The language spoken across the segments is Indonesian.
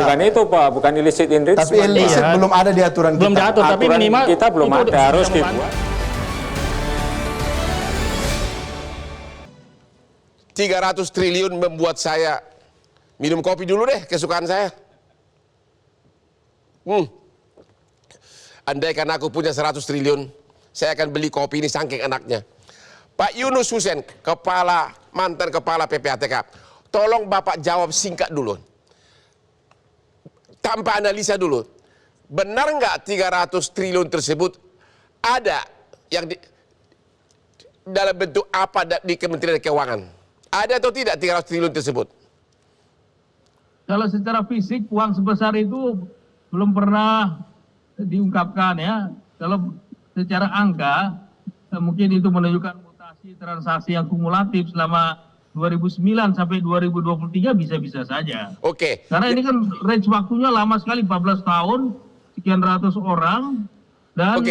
bukan itu Pak, bukan illicit enrichment. Tapi illicit belum ada di aturan belum kita. diatur, tapi Aturan minimal kita belum itu ada, harus dibuat. 300 triliun membuat saya minum kopi dulu deh, kesukaan saya. Andaikan aku punya 100 triliun, saya akan beli kopi ini saking enaknya. Pak Yunus Hussein, mantan kepala PPATK, tolong Bapak jawab singkat dulu. Tanpa analisa dulu. Benar nggak 300 triliun tersebut ada yang dalam bentuk apa di Kementerian Keuangan? Ada atau tidak 300 triliun tersebut? Kalau secara fisik uang sebesar itu belum pernah diungkapkan ya. Kalau secara angka mungkin itu menunjukkan mutasi transaksi yang kumulatif selama 2009 sampai 2023 bisa-bisa saja. Oke. Karena ini kan range waktunya lama sekali, 14 tahun, sekian ratus orang, dan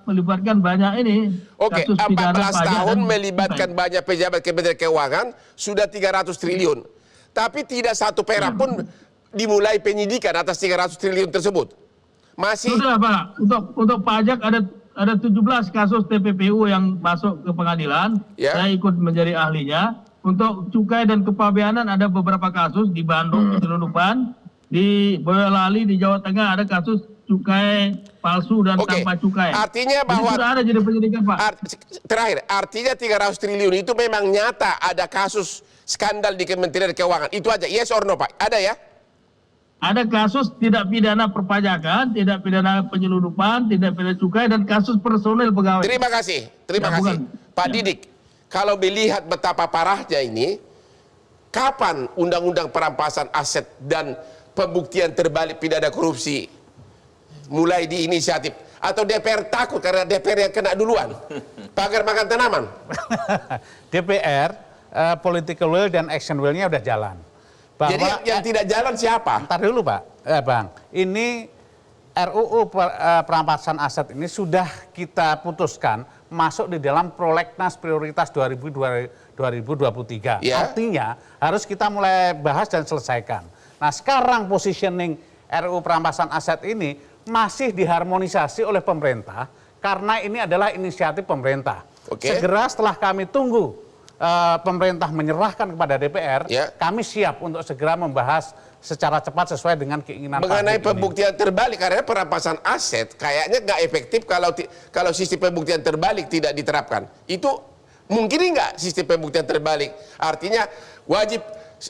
melibatkan banyak ini. Oke, kasus pidana 14 pajak tahun dan melibatkan banyak pejabat Kementerian Keuangan, sudah 300 triliun. Tapi tidak satu perak pun dimulai penyidikan atas 300 triliun tersebut. Masih sudah Pak, untuk pajak ada 17 kasus TPPU yang masuk ke pengadilan. Ya. Saya ikut menjadi ahlinya. Untuk cukai dan kepabeanan ada beberapa kasus di Bandung, penyelundupan, di Boyolali, di Jawa Tengah ada kasus cukai palsu dan tanpa cukai. Artinya Jadi bahwa sudah ada jadi penyidikan Pak. terakhir, artinya 300 triliun itu memang nyata ada kasus skandal di Kementerian Keuangan. Itu aja, yes or no Pak? Ada ya? Ada kasus tidak pidana perpajakan, tidak pidana penyelundupan, tidak pidana cukai, dan kasus personel pegawai. Terima kasih, terima kasih. Pak Didik, kalau melihat betapa parahnya ini, kapan undang-undang perampasan aset dan pembuktian terbalik pidana korupsi mulai diinisiatif? Atau DPR takut karena DPR yang kena duluan? Pagar makan tanaman. DPR, political will dan action will-nya udah jalan. Bahwa, jadi yang tidak jalan siapa? Ntar dulu Pak, Bang. Ini RUU perampasan aset ini sudah kita putuskan masuk di dalam prolegnas prioritas 2023. Ya. Artinya harus kita mulai bahas dan selesaikan. Nah sekarang positioning RUU perampasan aset ini masih diharmonisasi oleh pemerintah karena ini adalah inisiatif pemerintah. Segera setelah kami tunggu pemerintah menyerahkan kepada DPR, kami siap untuk segera membahas secara cepat sesuai dengan keinginan mengenai pembuktian terbalik. Karena perampasan aset kayaknya nggak efektif kalau sistem pembuktian terbalik tidak diterapkan. Itu mungkin nggak sistem pembuktian terbalik? Artinya wajib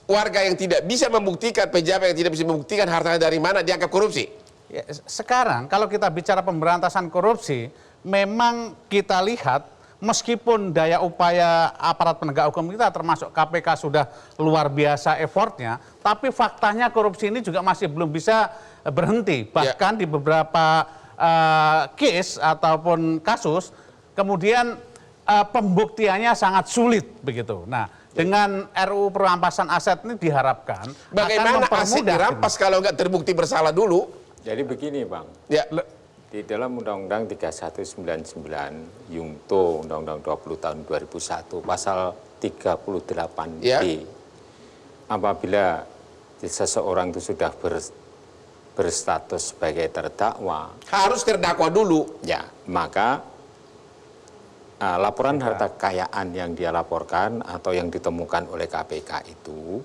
warga yang tidak bisa membuktikan, pejabat yang tidak bisa membuktikan hartanya dari mana dianggap korupsi. Ya, sekarang kalau kita bicara pemberantasan korupsi, memang kita lihat meskipun daya upaya aparat penegak hukum kita termasuk KPK sudah luar biasa effortnya, tapi faktanya korupsi ini juga masih belum bisa berhenti. Bahkan di beberapa case ataupun kasus, kemudian pembuktiannya sangat sulit begitu. Nah, dengan RUU perampasan aset ini diharapkan bagaimana aset dirampas kalau nggak terbukti bersalah dulu? Jadi begini Bang. Ya. Di dalam Undang-Undang 3199 Yungto Undang-Undang 20 tahun 2001 pasal 38B, apabila seseorang itu sudah berstatus sebagai terdakwa, harus terdakwa dulu. Ya, maka laporan harta kekayaan yang dia laporkan atau yang ditemukan oleh KPK itu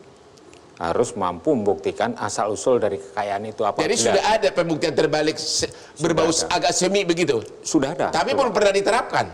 harus mampu membuktikan asal-usul dari kekayaan itu apa. Jadi sudah ada pembuktian terbalik berbau agak semi begitu? Sudah ada. Tapi belum pernah diterapkan?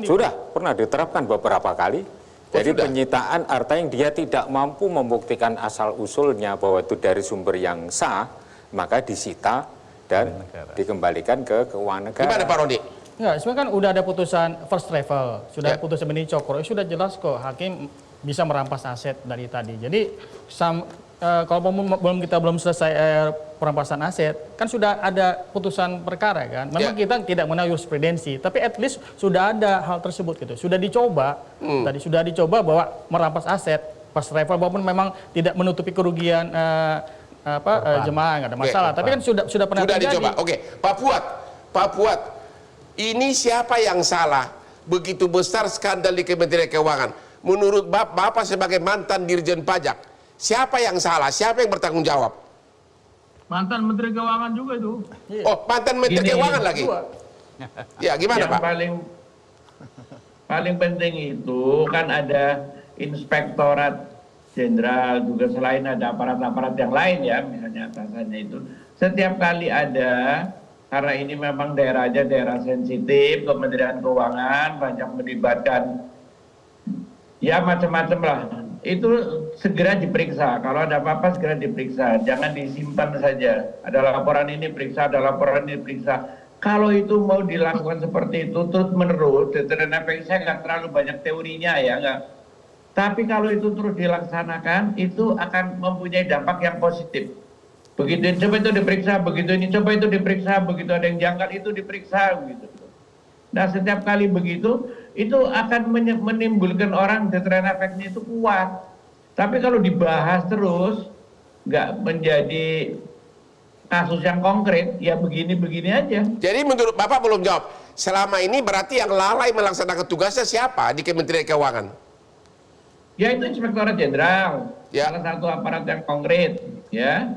Sudah, pernah diterapkan beberapa kali. Jadi penyitaan harta yang dia tidak mampu membuktikan asal-usulnya bahwa itu dari sumber yang sah, maka disita dan dikembalikan ke keuangan negara. Gimana Pak Rodi? Ya, sebenarnya kan udah ada putusan first travel, sudah putusan Beni Cokro, sudah jelas kok hakim bisa merampas aset dari tadi. Jadi kalau kita belum selesai perampasan aset, kan sudah ada putusan perkara kan. Memang kita tidak mengenal jurisprudensi, tapi at least sudah ada hal tersebut gitu. Sudah dicoba, tadi sudah dicoba bahwa merampas aset first travel walaupun memang tidak menutupi kerugian jemaah, nggak ada masalah. Tapi kan sudah pernah terjadi. Dicoba. Oke, Pak Fuad, ini siapa yang salah? Begitu besar skandal di Kementerian Keuangan. Menurut Bapak sebagai mantan Dirjen Pajak, Siapa yang salah? Siapa yang bertanggung jawab? Mantan Menteri Keuangan juga itu. Oh, mantan Menteri Gini, Keuangan lagi. Ya, gimana Yang Pak? paling penting itu kan ada Inspektorat Jenderal juga, selain ada aparat-aparat yang lain ya, misalnya atasannya itu. Setiap kali ada, karena ini memang daerahnya daerah sensitif, Kementerian Keuangan banyak melibatkan ya macam-macam lah. Itu segera diperiksa. Kalau ada apa-apa segera diperiksa. Jangan disimpan saja. Ada laporan ini periksa, ada laporan ini periksa. Kalau itu mau dilakukan seperti itu terus menerus, deterrent effect saya nggak terlalu banyak teorinya ya, nggak. Tapi kalau itu terus dilaksanakan, itu akan mempunyai dampak yang positif. Begitu ini coba itu diperiksa, begitu ini coba itu diperiksa, begitu ada yang janggal itu diperiksa, begitu. Nah setiap kali begitu, itu akan menimbulkan orang deterrent effect-nya itu kuat. Tapi kalau dibahas terus, nggak menjadi kasus yang konkret, ya begini-begini aja. Jadi menurut Bapak belum jawab. Selama ini berarti yang lalai melaksanakan tugasnya siapa di Kementerian Keuangan? Ya itu Inspektorat Jenderal, Ya. salah satu aparat yang konkret, ya.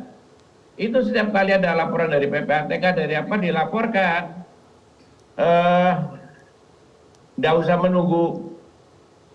Itu setiap kali ada laporan dari PPATK, dari apa dilaporkan. Nggak usah menunggu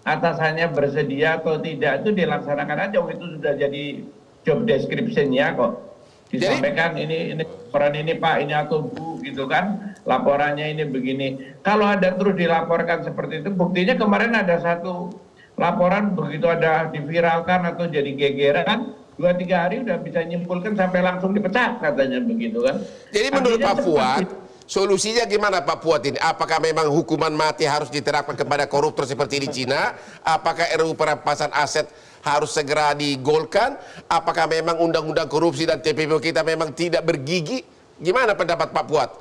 atasannya bersedia atau tidak, itu dilaksanakan aja. Itu sudah jadi job description-nya kok. Disampaikan ini laporan ini Pak, ini atau Bu gitu kan, laporannya ini begini. Kalau ada terus dilaporkan seperti itu, buktinya kemarin ada satu laporan begitu ada diviralkan atau jadi gegeran, 2-3 hari udah bisa nyimpulkan sampai langsung dipecat katanya begitu kan. Jadi menurut Artinya Pak Fuad, solusinya gimana Pak Fuad ini? Apakah memang hukuman mati harus diterapkan kepada koruptor seperti di Cina? Apakah RUU perampasan aset harus segera digolkan? Apakah memang undang-undang korupsi dan TPPO kita memang tidak bergigi? Gimana pendapat Pak Fuad?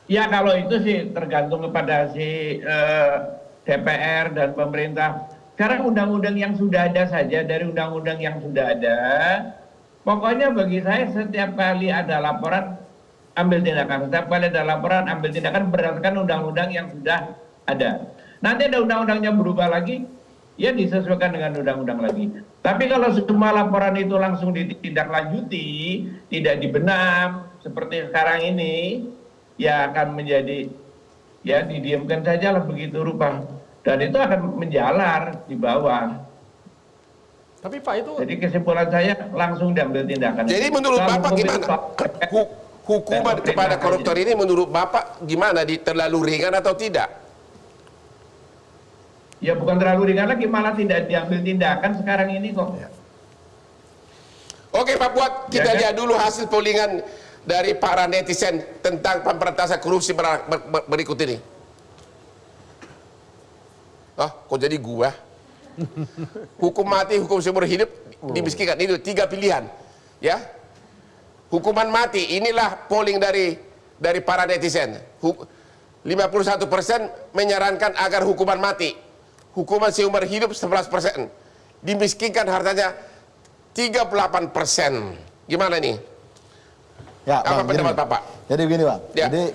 Ya kalau itu sih tergantung kepada si DPR dan pemerintah. Sekarang undang-undang yang sudah ada saja, dari undang-undang yang sudah ada, pokoknya bagi saya setiap kali ada laporan, ambil tindakan. Setiap kali ada laporan, ambil tindakan berdasarkan undang-undang yang sudah ada. Nanti ada undang-undangnya berubah lagi, ya disesuaikan dengan undang-undang lagi. Tapi kalau semua laporan itu langsung ditindaklanjuti, tidak dibenam, seperti sekarang ini, ya akan menjadi, ya didiamkan saja lah begitu rupa. Dan itu akan menjalar di bawah. Tapi Pak itu Jadi kesimpulan saya langsung diambil tindakan. Jadi menurut Kalau Bapak gimana? Hukuman kepada koruptor ini menurut Bapak gimana? Terlalu ringan atau tidak? Ya bukan terlalu ringan lagi, malah tidak diambil tindakan sekarang ini kok. Oke Pak Fuad, kita Ya, lihat dulu hasil pollingan dari para netizen tentang pemberantasan korupsi berikut ini. Ah, kok jadi gua? Hukum mati, hukum seumur hidup dimiskinkan. Ini 3 pilihan. Ya. Hukuman mati, inilah polling dari para netizen. 51% menyarankan agar hukuman mati. Hukuman seumur hidup 11%. Dimiskinkan hartanya 38%. Gimana nih? Ya, Apa Bang, pendapat gini, Bapak? Jadi begini Bang, Ya. jadi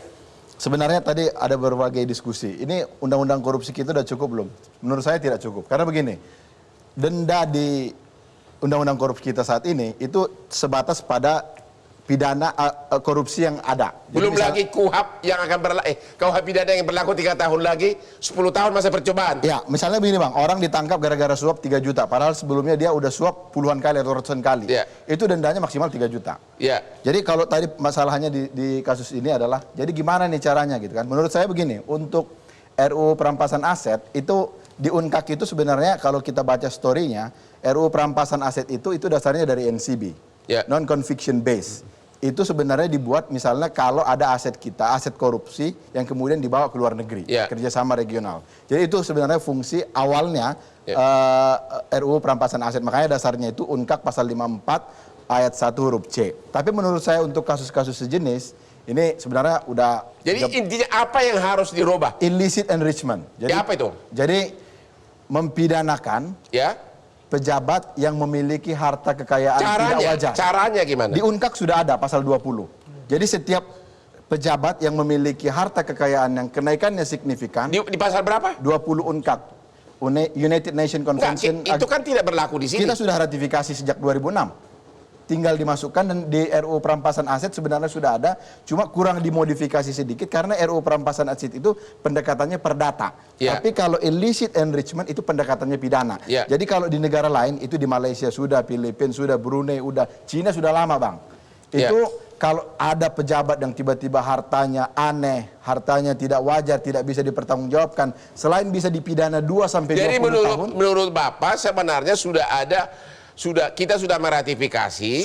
sebenarnya tadi ada berbagai diskusi. Ini undang-undang korupsi kita udah cukup belum? Menurut saya tidak cukup. Karena begini, denda di undang-undang korupsi kita saat ini itu sebatas pada pidana korupsi yang ada. Jadi Belum lagi KUHP yang akan KUHP pidana yang berlaku 3 tahun lagi, 10 tahun masa percobaan. Ya, misalnya begini Bang, orang ditangkap gara-gara suap 3 juta, padahal sebelumnya dia udah suap puluhan kali atau ratusan kali. Ya. Itu dendanya maksimal 3 juta. Ya. Jadi kalau tadi masalahnya di kasus ini adalah, jadi gimana nih caranya gitu kan? Menurut saya begini, untuk RUU perampasan aset itu di UNKAK itu sebenarnya kalau kita baca story-nya, RUU perampasan aset itu dasarnya dari NCB, Ya. non-conviction base. Itu sebenarnya dibuat misalnya kalau ada aset kita, aset korupsi yang kemudian dibawa ke luar negeri, Ya. kerjasama regional. Jadi itu sebenarnya fungsi awalnya Ya. RUU perampasan aset. Makanya dasarnya itu UNKAK pasal 54 ayat 1 huruf C. Tapi menurut saya untuk kasus-kasus sejenis, ini sebenarnya udah... Jadi intinya apa yang harus dirubah? Illicit enrichment. Jadi, Ya, apa itu? Jadi mempidanakan Ya. pejabat yang memiliki harta kekayaan tidak wajar. Caranya gimana? Di UNKAK sudah ada pasal 20. Jadi setiap pejabat yang memiliki harta kekayaan yang kenaikannya signifikan, Di pasal berapa? 20 UNKAK. United Nations Convention. Itu kan tidak berlaku di sini. Kita sudah ratifikasi sejak 2006. Tinggal dimasukkan, dan di RUU perampasan aset sebenarnya sudah ada, cuma kurang dimodifikasi sedikit karena RUU perampasan aset itu pendekatannya perdata. Ya. Tapi kalau illicit enrichment itu pendekatannya pidana. Ya. Jadi kalau di negara lain itu di Malaysia sudah, Filipina sudah, Brunei udah, Cina sudah lama, Bang. Itu kalau ada pejabat yang tiba-tiba hartanya aneh, hartanya tidak wajar, tidak bisa dipertanggungjawabkan, selain bisa dipidana 2 sampai 20 Jadi tahun. menurut Bapak sebenarnya kita sudah meratifikasi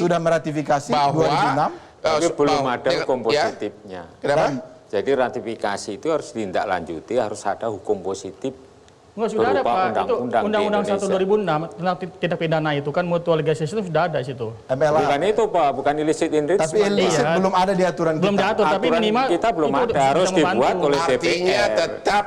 bahwa 2006. Tapi belum bahwa- ada hukum positifnya. Kenapa? Jadi ratifikasi itu harus ditindaklanjuti, harus ada hukum positif. Enggak, sudah ada berupa Pak. Itu undang-undang di Undang-Undang 1 Indonesia. 2006 tentang tindak pidana itu kan mutual legalization itu sudah ada di situ. MLA. Bukan itu Pak, bukan illicit enrichment. Tapi illicit Iya. belum ada di aturan Belum kita. diatur, tapi Aturan minimal kita belum itu ada, bisa harus membantu. dibuat oleh Artinya DPR. tetap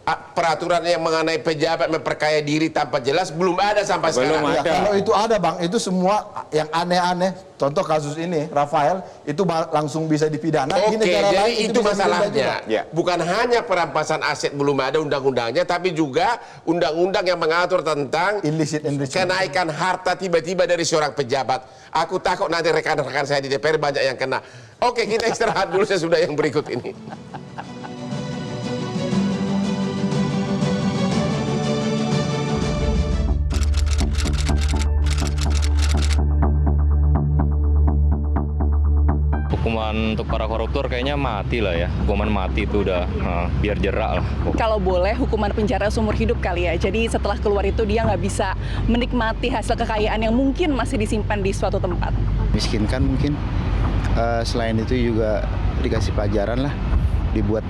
peraturan yang mengenai pejabat memperkaya diri tanpa jelas belum ada sampai Belum sekarang. Ya, ada. kalau itu ada, Bang, itu semua yang aneh-aneh. Contoh kasus ini, Rafael, itu langsung bisa dipidana. Di Oke, negara jadi lain itu bisa didenda masalahnya. juga. Ya. Bukan hanya perampasan aset belum ada undang-undangnya, tapi juga undang-undang yang mengatur tentang Illicit enrichment. kenaikan harta tiba-tiba dari seorang pejabat. Aku takut nanti rekan-rekan saya di DPR banyak yang kena. Oke, kita istirahat dulu sesudah yang berikut ini. Hukuman untuk para koruptor kayaknya mati lah ya. Hukuman mati itu udah biar jerak lah. Kalau boleh hukuman penjara seumur hidup kali ya. Jadi setelah keluar itu dia nggak bisa menikmati hasil kekayaan yang mungkin masih disimpan di suatu tempat. Miskinkan mungkin. Selain itu juga dikasih pelajaran lah, dibuat